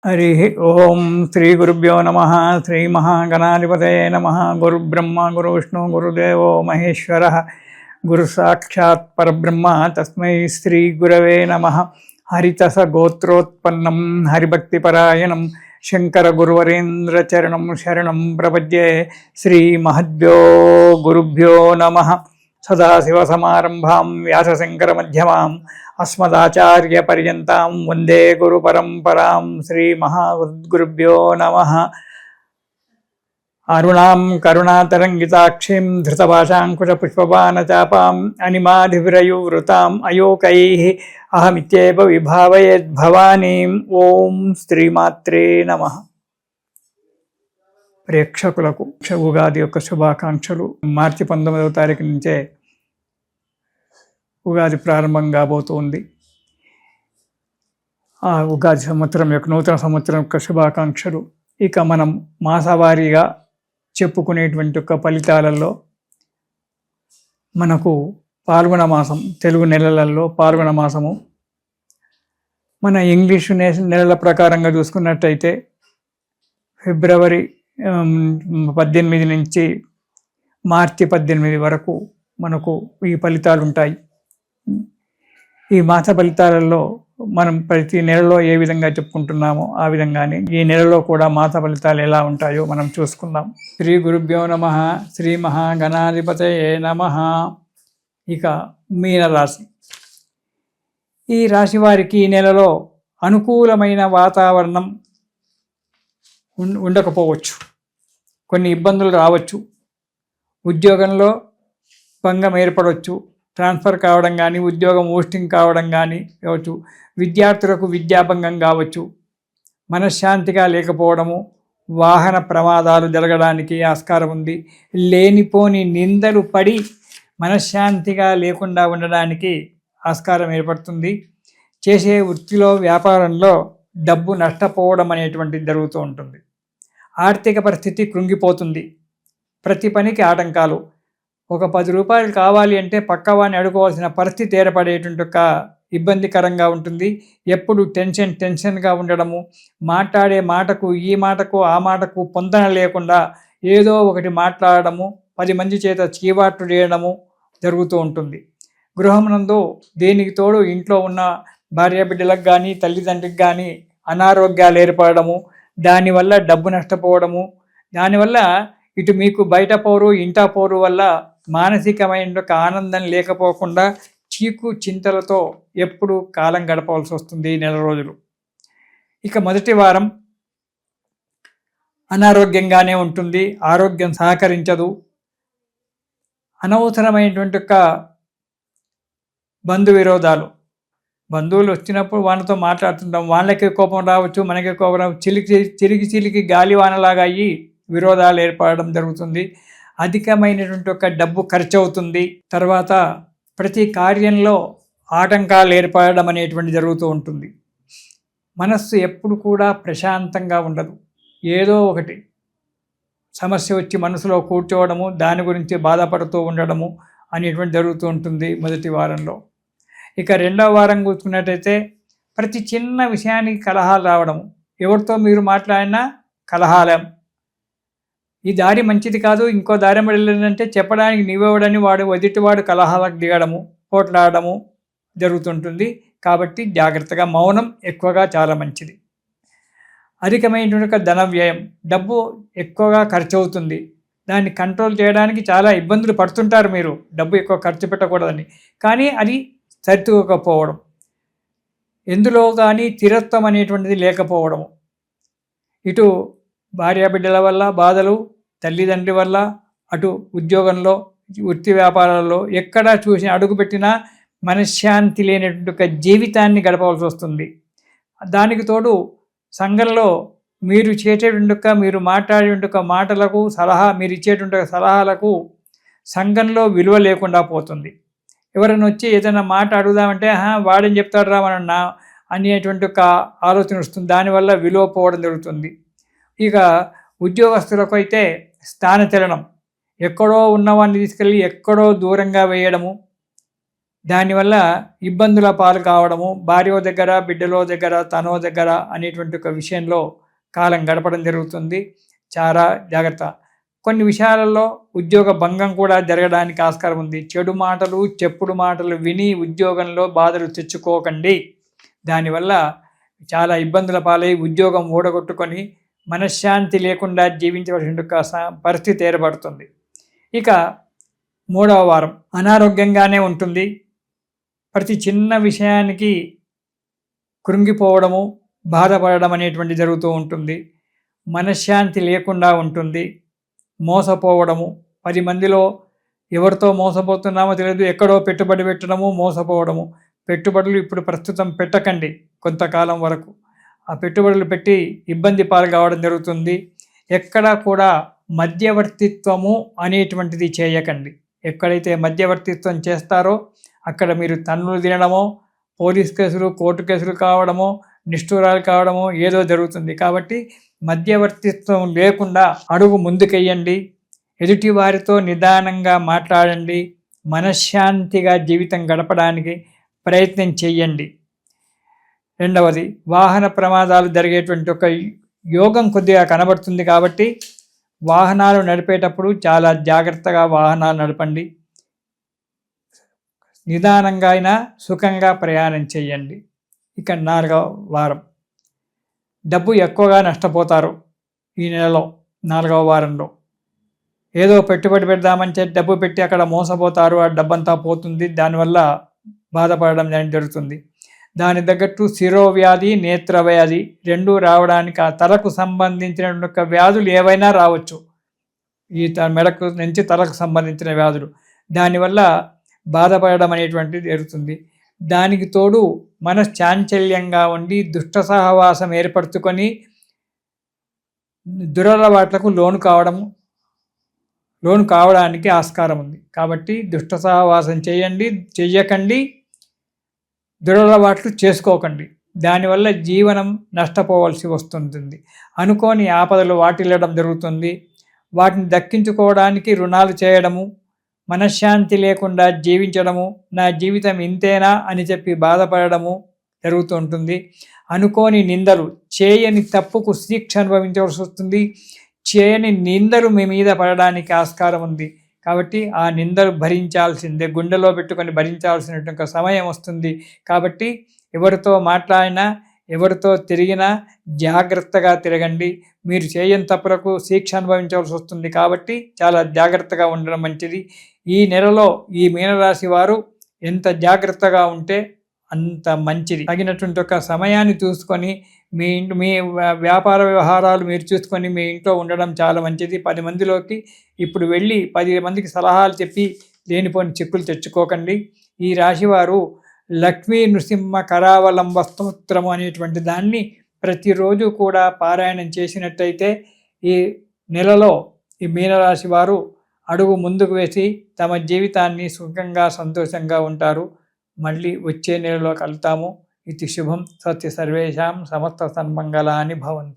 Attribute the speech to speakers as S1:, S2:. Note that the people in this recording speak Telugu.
S1: हरि ओम श्री गुरुभ्यो नमः। श्री महागणाधिपतये नमः। गुरुब्रह्मा गुरुविष्णु गुरुदेवो महेश्वरः गुरु साक्षात् परब्रह्म तस्मै श्री गुरवे नमः। हरितस गोत्रोत्पन्नं हरिभक्तिपरायणं शंकर गुरुवरेन्द्र चरणं शरणं प्रपद्ये। श्री महद्भ्यो गुरुभ्यो नमः। सदाशिवसमारंभां व्यासशंकरमध्यमाम् अस्मदाचार्यपर्यन्तां वन्दे गुरुपरम्परां। श्रीमहागुरुभ्यो नमः। अरुणां करुणातरङ्गिताक्षीं धृतभाषाङ्कुशपुष्पबाणचापाम् अनिमाधिविरयुवृताम् अयोकैः अहमित्येव विभावयेद्भवानीम्। ఓం శ్రీమాత్రే నమః. ప్రేక్షకులకు ఉగాది యొక్క శుభాకాంక్షలు. మార్చి 19వ తారీఖు నుంచే ఉగాది ప్రారంభం కాబోతుంది. ఆ ఉగాది సంవత్సరం యొక్క నూతన సంవత్సరం యొక్క శుభాకాంక్షలు. ఇక మనం మాసవారీగా చెప్పుకునేటువంటి యొక్క ఫలితాలలో మనకు పాల్గొన మాసం, తెలుగు నెలలలో పాల్గొన మాసము మన ఇంగ్లీషు నెలల ప్రకారంగా చూసుకున్నట్టయితే ఫిబ్రవరి 18 నుంచి మార్చి 18 వరకు మనకు ఈ ఫలితాలు ఉంటాయి. ఈ మాస ఫలితాలలో మనం ప్రతి నెలలో ఏ విధంగా చెప్పుకుంటున్నామో ఆ విధంగానే ఈ నెలలో కూడా మాస ఫలితాలు ఎలా ఉంటాయో మనం చూసుకుందాం. శ్రీ గురుభ్యో నమః. శ్రీ మహాగణాధిపతయే నమః. ఇక మీనరాశి. ఈ రాశి వారికి ఈ నెలలో అనుకూలమైన వాతావరణం ఉండకపోవచ్చు. కొన్ని ఇబ్బందులు రావచ్చు. ఉద్యోగంలో భంగం ఏర్పడవచ్చు. ట్రాన్స్ఫర్ కావడం కానీ, ఉద్యోగం పోస్టింగ్ కావడం కానీ కావచ్చు. విద్యార్థులకు విద్యాభంగం కావచ్చు. మనశ్శాంతిగా లేకపోవడము, వాహన ప్రమాదాలు జరగడానికి ఆస్కారం ఉంది. లేనిపోని నిందలు పడి మనశ్శాంతిగా లేకుండా ఉండడానికి ఆస్కారం ఏర్పడుతుంది. చేసే వృత్తిలో, వ్యాపారంలో డబ్బు నష్టపోవడం అనేటువంటిది జరుగుతూ ఉంటుంది. ఆర్థిక పరిస్థితి కృంగిపోతుంది. ప్రతి పనికి ఆటంకాలు. ఒక 10 రూపాయలు కావాలి అంటే పక్కవాడిని అడుకోవాల్సిన పరిస్థితి ఏర్పడేటువంటి ఒక ఇబ్బందికరంగా ఉంటుంది. ఎప్పుడు టెన్షన్గా ఉండడము, మాట్లాడే మాటకు ఈ మాటకు ఆ మాటకు పొందన లేకుండా ఏదో ఒకటి మాట్లాడడము, 10 మంది చేత చీవాట్లు చేయడము జరుగుతూ ఉంటుంది. గృహమునందు దేనికి తోడు ఇంట్లో ఉన్న భార్యాబిడ్డలకు కానీ, తల్లిదండ్రులకు కానీ అనారోగ్యాలు ఏర్పడము, దానివల్ల డబ్బు నష్టపోవడము, దానివల్ల ఇటు మీకు బయట పోరు ఇంటా పోరు వల్ల మానసికమైన ఆనందం లేకపోకుండా చీకు చింతలతో ఎప్పుడు కాలం గడపవలసి వస్తుంది ఈ నెల రోజులు. ఇక మొదటి వారం అనారోగ్యంగానే ఉంటుంది. ఆరోగ్యం సహకరించదు. అనవసరమైనటువంటి యొక్క బంధు విరోధాలు. బంధువులు వచ్చినప్పుడు వాళ్ళతో మాట్లాడుతుంటాం. వాళ్ళకి కోపం రావచ్చు, మనకి కోపం రావచ్చు. చిలికి గాలివానలాగా అయ్యి విరోధాలు ఏర్పడడం జరుగుతుంది. అధికమైనటువంటి ఒక డబ్బు ఖర్చు అవుతుంది. తర్వాత ప్రతి కార్యంలో ఆటంకాలు ఏర్పడడం అనేటువంటి జరుగుతూ ఉంటుంది. మనస్సు ఎప్పుడు కూడా ప్రశాంతంగా ఉండదు. ఏదో ఒకటి సమస్య వచ్చి మనసులో కూర్చోవడము, దాని గురించి బాధపడుతూ ఉండడము అనేటువంటి జరుగుతూ ఉంటుంది మొదటి వారంలో. ఇక రెండవ వారం కూర్చుకున్నట్టయితే ప్రతి చిన్న విషయానికి కలహాలు రావడము. ఎవరితో మీరు మాట్లాడినా కలహాలం. ఈ దారి మంచిది కాదు, ఇంకో దారి వెళ్ళాలంటే చెప్పడానికి నీవెవడని వాడు ఎదుటివాడు కలహాలకు దిగడము, పోట్లాడము జరుగుతుంటుంది. కాబట్టి జాగ్రత్తగా, మౌనం ఎక్కువగా చాలా మంచిది. అధికమైనటువంటి ధన వ్యయం, డబ్బు ఎక్కువగా ఖర్చు అవుతుంది. దాన్ని కంట్రోల్ చేయడానికి చాలా ఇబ్బందులు పడుతుంటారు మీరు, డబ్బు ఎక్కువ ఖర్చు పెట్టకూడదని. కానీ అది సరితూగకపోవడం, ఎందులో కానీ స్థిరత్వం అనేటువంటిది లేకపోవడము, ఇటు భార్యాబిడ్డల వల్ల బాధలు, తల్లిదండ్రి వల్ల, అటు ఉద్యోగంలో, వృత్తి వ్యాపారాల్లో ఎక్కడా చూసి అడుగుపెట్టినా మనశ్శాంతి లేనటువంటి ఒక జీవితాన్ని గడపవలసి వస్తుంది. దానికి తోడు సంఘంలో మీరు చేసేటువంటి మీరు మాట్లాడేటువంటి మాటలకు మీరు ఇచ్చేటువంటి సలహాలకు సంఘంలో విలువ లేకుండా పోతుంది. ఎవరైనా వచ్చి ఏదైనా మాట అడుగుదామంటే వాడేం చెప్తాడు రా మన అనేటువంటి ఒక ఆలోచన వస్తుంది. దానివల్ల విలువ పోవడం జరుగుతుంది. ఇక ఉద్యోగస్తులకు అయితే స్థానచలనం, ఎక్కడో ఉన్నవాడిని తీసుకెళ్ళి ఎక్కడో దూరంగా వేయడము, దానివల్ల ఇబ్బందుల పాలు కావడము, భార్య దగ్గర, బిడ్డలో దగ్గర, తనో దగ్గర అనేటువంటి ఒక విషయంలో కాలం గడపడం జరుగుతుంది. చాలా జాగ్రత్త. కొన్ని విషయాలలో ఉద్యోగ భంగం కూడా జరగడానికి ఆస్కారం ఉంది. చెడు మాటలు, చెప్పుడు మాటలు విని ఉద్యోగంలో బాధలు తెచ్చుకోకండి. దానివల్ల చాలా ఇబ్బందుల పాలై ఉద్యోగం ఊడగొట్టుకొని మనశ్శాంతి లేకుండా జీవించవలసిన పరిస్థితి ఏర్పడుతుంది. ఇక 3వ వారం అనారోగ్యంగానే ఉంటుంది. ప్రతి చిన్న విషయానికి కృంగిపోవడము, బాధపడడం అనేటువంటి జరుగుతూ ఉంటుంది. మనశ్శాంతి లేకుండా ఉంటుంది. మోసపోవడము, 10 మందిలో ఎవరితో మోసపోతున్నామో తెలియదు, ఎక్కడో పెట్టుబడి పెట్టడము, మోసపోవడము. పెట్టుబడులు ఇప్పుడు ప్రస్తుతం పెట్టకండి కొంతకాలం వరకు. ఆ పెట్టుబడులు పెట్టి ఇబ్బంది పాలు కావడం జరుగుతుంది. ఎక్కడా కూడా మధ్యవర్తిత్వము అనేటువంటిది చేయకండి. ఎక్కడైతే మధ్యవర్తిత్వం చేస్తారో అక్కడ మీరు తన్నులు తినడమో, పోలీస్ కేసులు, కోర్టు కేసులు కావడమో, నిష్ఠూరాలు కావడమో ఏదో జరుగుతుంది. కాబట్టి మధ్యవర్తిత్వం లేకుండా అడుగు ముందుకెయ్యండి. ఎదుటి వారితో నిదానంగా మాట్లాడండి. మనశ్శాంతిగా జీవితం గడపడానికి ప్రయత్నం చేయండి. 2వది, వాహన ప్రమాదాలు జరిగేటువంటి ఒక యోగం కొద్దిగా కనబడుతుంది. కాబట్టి వాహనాలు నడిపేటప్పుడు చాలా జాగ్రత్తగా వాహనాలు నడపండి. నిదానంగా అయినా సుఖంగా ప్రయాణం చేయండి. ఇక 4వ వారం డబ్బు ఎక్కువగా నష్టపోతారు. ఈ నెలలో 4వ వారంలో ఏదో పెట్టుబడి పెడదామని డబ్బు పెట్టి అక్కడ మోసపోతారు. ఆ డబ్బంతా పోతుంది. దానివల్ల బాధపడడం జరుగుతుంది. దాని తగ్గట్టు శిరోవ్యాధి, నేత్రవ్యాధి 2 రావడానికి, ఆ తలకు సంబంధించిన వ్యాధులు ఏవైనా రావచ్చు. ఈ మెడకు నుంచి తలకు సంబంధించిన వ్యాధులు, దానివల్ల బాధపడడం అనేటువంటిది జరుగుతుంది. దానికి తోడు మనశ్చాంచల్యంగా ఉండి దుష్ట సహవాసం ఏర్పరచుకొని దురలవాట్లకు లోను కావడానికి ఆస్కారం ఉంది. కాబట్టి దుష్ట సహవాసం చెయ్యకండి, దురలవాట్లు చేసుకోకండి. దానివల్ల జీవనం నష్టపోవలసి వస్తుంటుంది. అనుకోని ఆపదలు వాటిల్లడం జరుగుతుంది. వాటిని దక్కించుకోవడానికి రుణాలు చేయడము, మనశ్శాంతి లేకుండా జీవించడము, నా జీవితం ఇంతేనా అని చెప్పి బాధపడము జరుగుతూ ఉంటుంది. అనుకోని నిందలు, చేయని తప్పుకు శిక్ష అనుభవించవలసి వస్తుంది. చేయని నిందలు మీ మీద పడడానికి ఆస్కారం ఉంది. కాబట్టి ఆ నిందలు భరించాల్సిందే, గుండెలో పెట్టుకొని భరించాల్సినటువంటి సమయం వస్తుంది. కాబట్టి ఎవరితో మాట్లాడినా, ఎవరితో తిరిగినా జాగ్రత్తగా తిరగండి. మీరు చేయని తప్పులకు శిక్ష అనుభవించవలసి వస్తుంది. కాబట్టి చాలా జాగ్రత్తగా ఉండడం మంచిది. ఈ నెలలో ఈ మీనరాశి వారు ఎంత జాగ్రత్తగా ఉంటే అంత మంచిది. తగినటువంటి ఒక సమయాన్ని చూసుకొని మీ వ్యాపార వ్యవహారాలు మీరు చూసుకొని మీ ఇంట్లో ఉండడం చాలా మంచిది. 10 మందిలోకి ఇప్పుడు వెళ్ళి 10 మందికి సలహాలు చెప్పి లేనిపోని చిక్కులు తెచ్చుకోకండి. ఈ రాశివారు లక్ష్మీ నృసింహ కరావలంబ స్తోత్రము అనేటువంటి దాన్ని ప్రతిరోజు కూడా పారాయణం చేసినట్టయితే ఈ నెలలో ఈ మీనరాశి వారు అడుగు ముందుకు వేసి తమ జీవితాన్ని సుఖంగా సంతోషంగా ఉంటారు. మళ్ళీ వచ్చే నెలలో కలుతాము. ఇది శుభం. సత్య సర్వేషాం సమస్త సన్మంగళాని భవంతు.